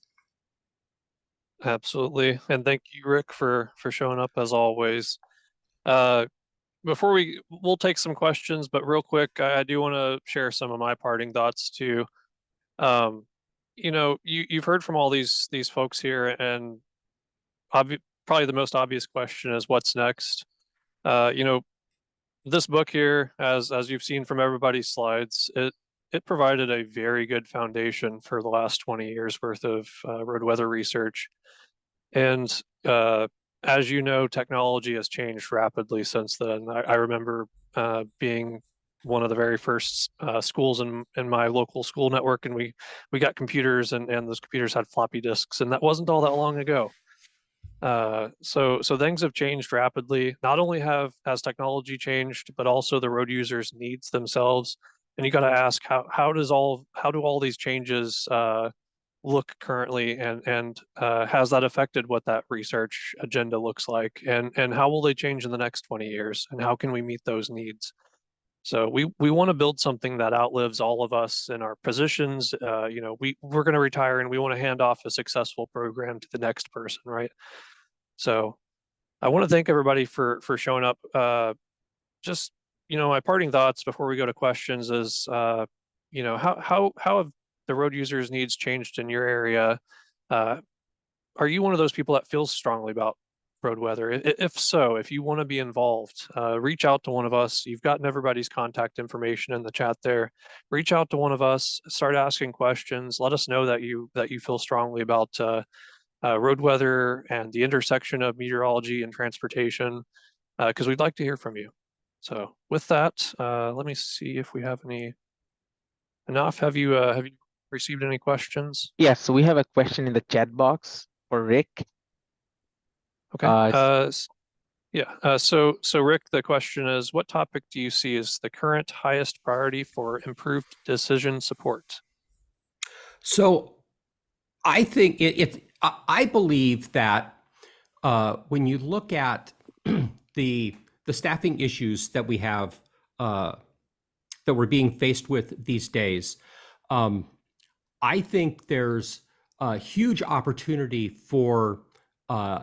Absolutely, and thank you, Rick, for showing up as always. Before we'll take some questions, but real quick, I do want to share some of my parting thoughts too. You've heard from all these folks here, and probably the most obvious question is what's next. This book here, as you've seen from everybody's slides, it provided a very good foundation for the last 20 years worth of road weather research. And as you know, technology has changed rapidly since then. I remember being one of the very first schools in my local school network, and we got computers, and those computers had floppy disks, and that wasn't all that long ago. So things have changed rapidly. Not only has technology changed, but also the road users' needs themselves. And you got to ask how do all these changes look currently, and has that affected what that research agenda looks like, and how will they change in the next 20 years, and how can we meet those needs? So we want to build something that outlives all of us in our positions. We're going to retire, and we want to hand off a successful program to the next person, right? So I want to thank everybody for showing up. My parting thoughts before we go to questions is, how have the road users' needs changed in your area? Are you one of those people that feels strongly about road weather? If so, if you want to be involved, reach out to one of us. You've gotten everybody's contact information in the chat there. Reach out to one of us, start asking questions. Let us know that you feel strongly about road weather and the intersection of meteorology and transportation, because we'd like to hear from you. So with that, let me see if we have enough. Have you received any questions? Yes, so we have a question in the chat box for Rick. Okay. So Rick, the question is, what topic do you see as the current highest priority for improved decision support? So I think I believe that when you look at the staffing issues that we have that we're being faced with these days, I think there's a huge opportunity for, and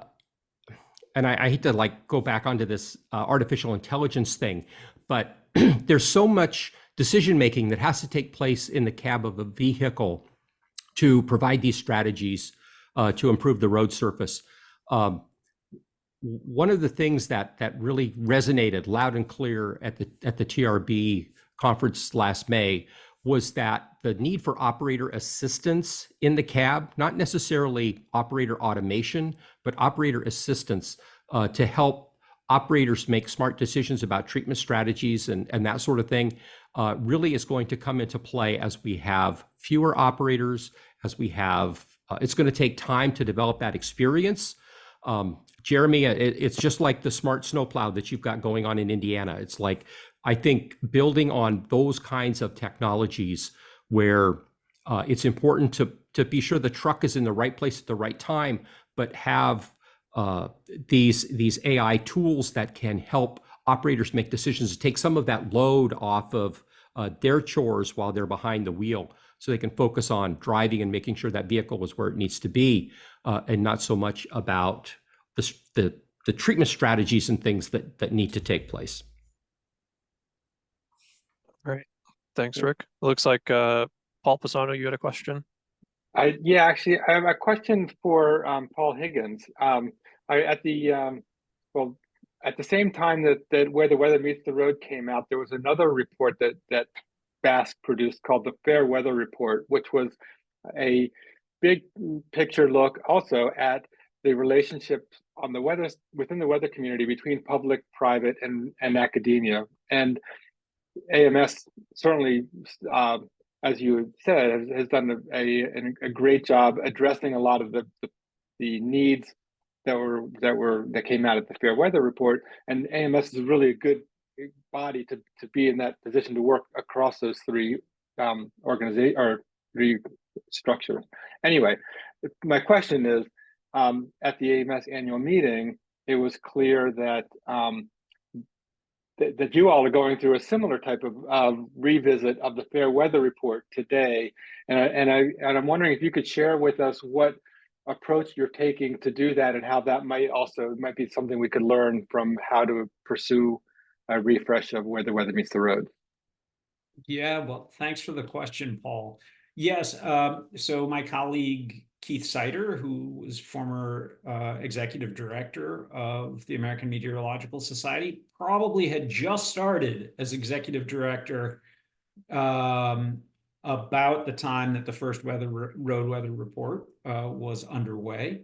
I hate to like go back onto this artificial intelligence thing, but there's so much decision making that has to take place in the cab of a vehicle to provide these strategies to improve the road surface. One of the things that really resonated loud and clear at the TRB conference last May was that the need for operator assistance in the cab, not necessarily operator automation, but operator assistance to help operators make smart decisions about treatment strategies and that sort of thing, really is going to come into play as we have fewer operators, as we have, it's going to take time to develop that experience. Jeremy, it's just like the smart snowplow that you've got going on in Indiana. It's like, I think building on those kinds of technologies where it's important to be sure the truck is in the right place at the right time, but have these AI tools that can help operators make decisions to take some of that load off of their chores while they're behind the wheel, so they can focus on driving and making sure that vehicle is where it needs to be, and not so much about the treatment strategies and things that need to take place. All right. Thanks, Rick. It looks like Paul Pisano, you had a question. Yeah, actually, I have a question for Paul Higgins. At the same time that Where the Weather Meets the Road came out, there was another report that Basque produced called the Fair Weather Report, which was a big picture look also at the relationship on the weather within the weather community between public, private, and academia. And AMS certainly, as you said, has done a great job addressing a lot of the needs that came out at the Fair Weather Report. And AMS is really a good body to be in that position to work across those three three structures. Anyway, my question is, at the AMS annual meeting, it was clear that that you all are going through a similar type of revisit of the Fair Weather Report today, and I'm wondering if you could share with us what approach you're taking to do that, and how that might be something we could learn from how to pursue a refresh of Where the Weather Meets the Road. Yeah, well, thanks for the question, Paul. Yes, so my colleague Keith Sider, who was former executive director of the American Meteorological Society, probably had just started as executive director about the time that the first road weather report was underway.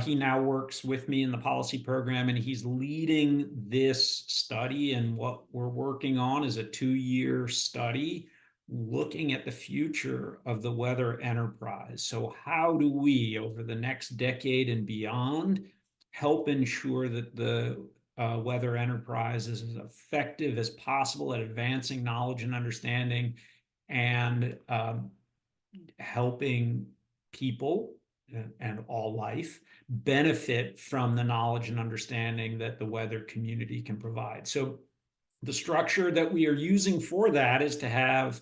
He now works with me in the policy program, and he's leading this study. And what we're working on is a 2-year study looking at the future of the weather enterprise. So how do we, over the next decade and beyond, help ensure that the weather enterprise is as effective as possible at advancing knowledge and understanding and helping people and all life benefit from the knowledge and understanding that the weather community can provide. So the structure that we are using for that is to have,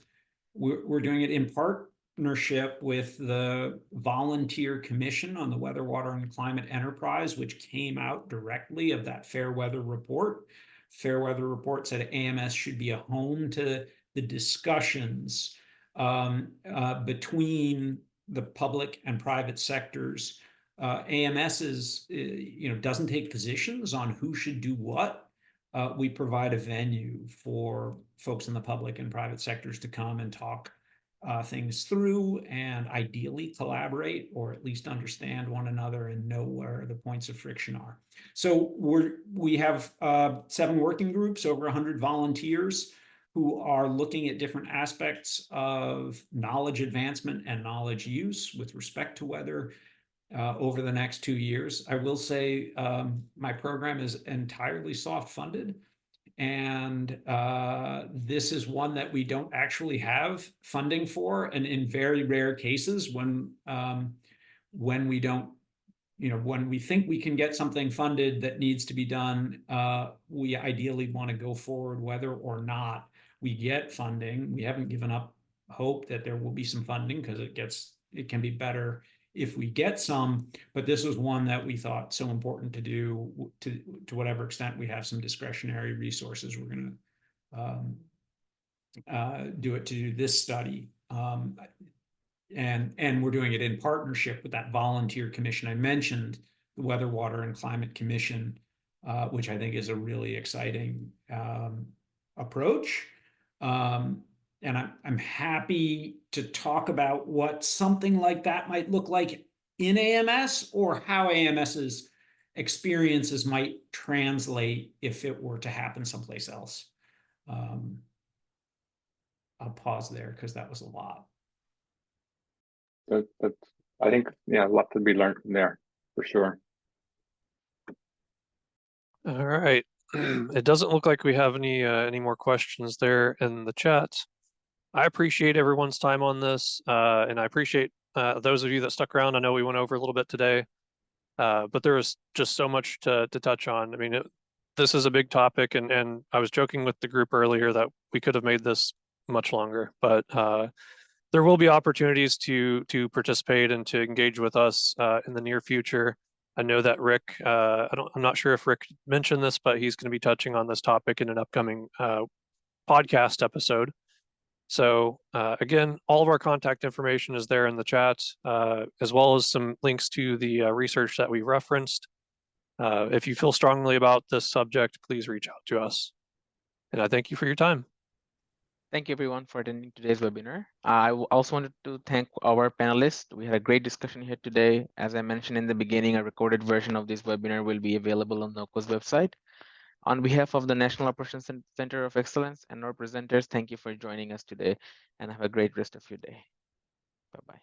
we're doing it in partnership with the Volunteer Commission on the Weather, Water, and Climate Enterprise, which came out directly of that Fair Weather Report. Fair Weather Report said AMS should be a home to the discussions between the public and private sectors AMS is, doesn't take positions on who should do what. We provide a venue for folks in the public and private sectors to come and talk things through and ideally collaborate, or at least understand one another and know where the points of friction are. So we have 7 working groups, over 100 volunteers who are looking at different aspects of knowledge advancement and knowledge use with respect to weather over the next 2 years. I will say my program is entirely soft funded. And this is one that we don't actually have funding for. And in very rare cases, when we don't, when we think we can get something funded that needs to be done, we ideally want to go forward whether or not we get funding. We haven't given up hope that there will be some funding, because it can be better if we get some, but this was one that we thought so important to do, to whatever extent we have some discretionary resources, we're going to do it to do this study. And we're doing it in partnership with that volunteer commission I mentioned, the Weather, Water, and Climate Commission, which I think is a really exciting approach. And I'm happy to talk about what something like that might look like in AMS, or how AMS's experiences might translate if it were to happen someplace else. I'll pause there because that was a lot. That's, I think, yeah, a lot to be learned from there, for sure. All right. It doesn't look like we have any more questions there in the chat. I appreciate everyone's time on this, and I appreciate those of you that stuck around. I know we went over a little bit today, but there was just so much to touch on. I mean, this is a big topic, and I was joking with the group earlier that we could have made this much longer, but there will be opportunities to participate and to engage with us in the near future. I know that Rick, I'm not sure if Rick mentioned this, but he's going to be touching on this topic in an upcoming podcast episode. So again, all of our contact information is there in the chat, as well as some links to the research that we referenced. If you feel strongly about this subject, please reach out to us. And I thank you for your time. Thank you everyone for attending today's webinar. I also wanted to thank our panelists. We had a great discussion here today. As I mentioned in the beginning, a recorded version of this webinar will be available on NOCO's website. On behalf of the National Operations Center of Excellence and our presenters, thank you for joining us today, and have a great rest of your day. Bye-bye.